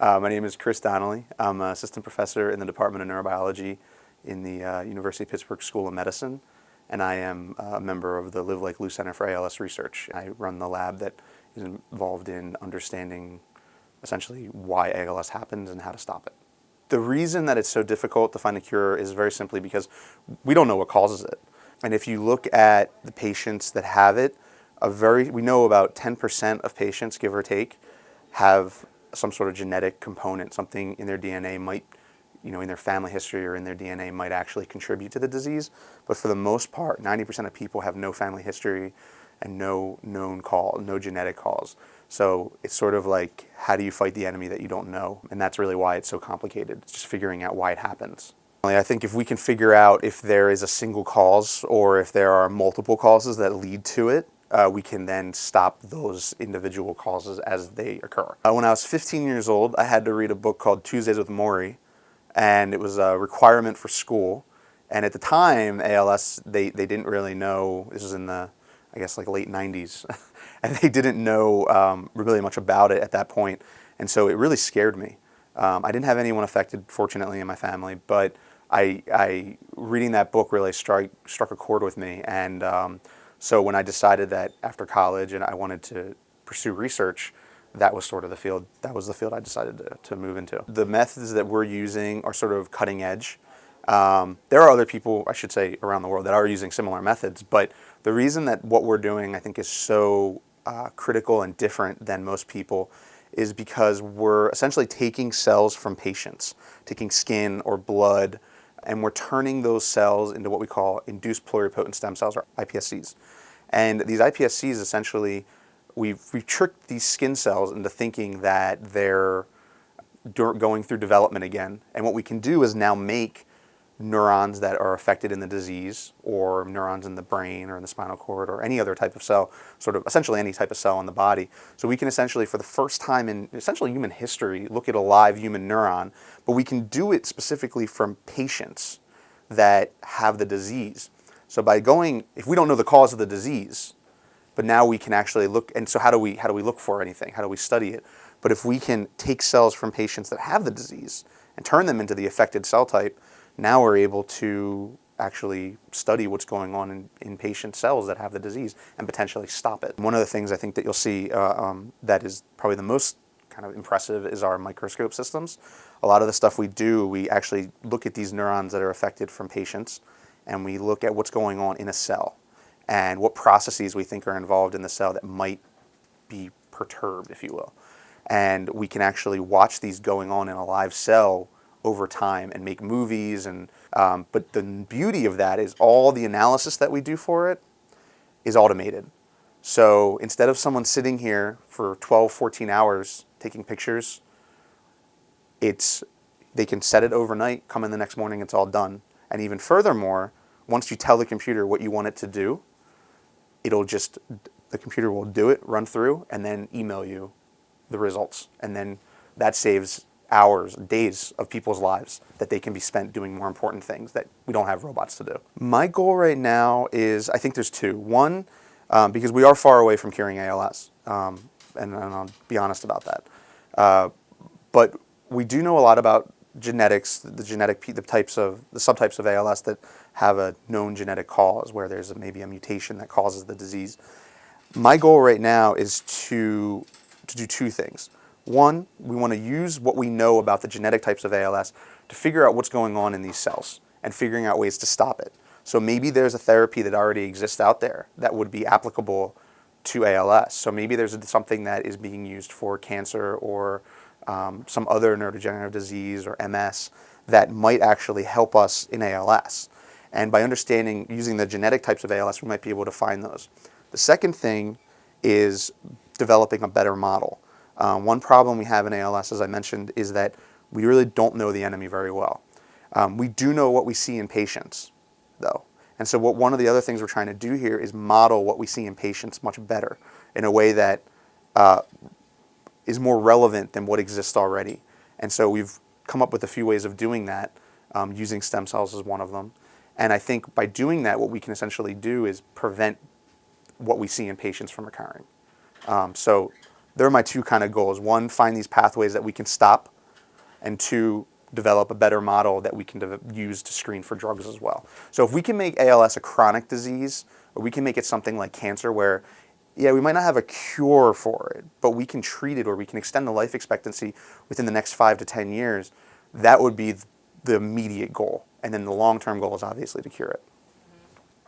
My name is Chris Donnelly. I'm an assistant professor in the Department of Neurobiology in the University of Pittsburgh School of Medicine, and I am a member of the Live Like Lou Center for ALS Research. I run the lab that is involved in understanding essentially why ALS happens and how to stop it. The reason that it's so difficult to find a cure is very simply because we don't know what causes it. And if you look at the patients that have it, we know about 10% of patients, give or take, have some sort of genetic component, something in their DNA might, in their family history or in their DNA might actually contribute to the disease. But for the most part, 90% of people have no family history and no known cause, no genetic cause. So it's sort of like, how do you fight the enemy that you don't know? And that's really why it's so complicated. It's just figuring out why it happens. I think if we can figure out if there is a single cause or if there are multiple causes that lead to it, we can then stop those individual causes as they occur. When I was 15 years old, I had to read a book called Tuesdays with Maury, and it was a requirement for school. And at the time, ALS, they didn't really know. This was in the, I guess, like late 90s. And they didn't know really much about it at that point. And so it really scared me. I didn't have anyone affected, fortunately, in my family, but reading that book really struck a chord with me. And so when I decided that after college and I wanted to pursue research, that was sort of the field I decided to move into. The methods that we're using are sort of cutting edge. There are other people, I should say, around the world that are using similar methods, but the reason that what we're doing, I think, is so critical and different than most people is because we're essentially taking cells from patients, taking skin or blood, and we're turning those cells into what we call induced pluripotent stem cells, or iPSCs. And these iPSCs, essentially, we've tricked these skin cells into thinking that they're going through development again. And what we can do is now make neurons that are affected in the disease, or neurons in the brain or in the spinal cord or any other type of cell, sort of essentially any type of cell in the body. So we can essentially, for the first time in essentially human history, look at a live human neuron, but we can do it specifically from patients that have the disease. So by going, if we don't know the cause of the disease, but now we can actually look, and so how do we look for anything? How do we study it? But if we can take cells from patients that have the disease and turn them into the affected cell type, now we're able to actually study what's going on in patient cells that have the disease and potentially stop it. One of the things I think that you'll see that is probably the most kind of impressive is our microscope systems. A lot of the stuff we do, we actually look at these neurons that are affected from patients, and we look at what's going on in a cell and what processes we think are involved in the cell that might be perturbed, if you will. And we can actually watch these going on in a live cell over time and make movies. And but the beauty of that is all the analysis that we do for it is automated. So instead of someone sitting here for 12, 14 hours taking pictures, they can set it overnight, come in the next morning, it's all done. And even furthermore, once you tell the computer what you want it to do, the computer will do it, run through, and then email you the results. And then that saves hours, days of people's lives that they can be spent doing more important things that we don't have robots to do. My goal right now is, I think there's two. One, because we are far away from curing ALS, and I'll be honest about that. But we do know a lot about genetics, the subtypes of ALS that have a known genetic cause, where there's maybe a mutation that causes the disease. My goal right now is to do two things. One, we want to use what we know about the genetic types of ALS to figure out what's going on in these cells and figuring out ways to stop it. So maybe there's a therapy that already exists out there that would be applicable to ALS. So maybe there's something that is being used for cancer or some other neurodegenerative disease or MS that might actually help us in ALS. And by using the genetic types of ALS, we might be able to find those. The second thing is developing a better model. One problem we have in ALS, as I mentioned, is that we really don't know the enemy very well. We do know what we see in patients, though. And so one of the other things we're trying to do here is model what we see in patients much better in a way that is more relevant than what exists already. And so we've come up with a few ways of doing that, using stem cells as one of them. And I think by doing that, what we can essentially do is prevent what we see in patients from occurring. So They're my two kind of goals. One, find these pathways that we can stop, and two, develop a better model that we can use to screen for drugs as well. So if we can make ALS a chronic disease, or we can make it something like cancer where, yeah, we might not have a cure for it, but we can treat it, or we can extend the life expectancy within the next 5 to 10 years, that would be the immediate goal. And then the long-term goal is obviously to cure it.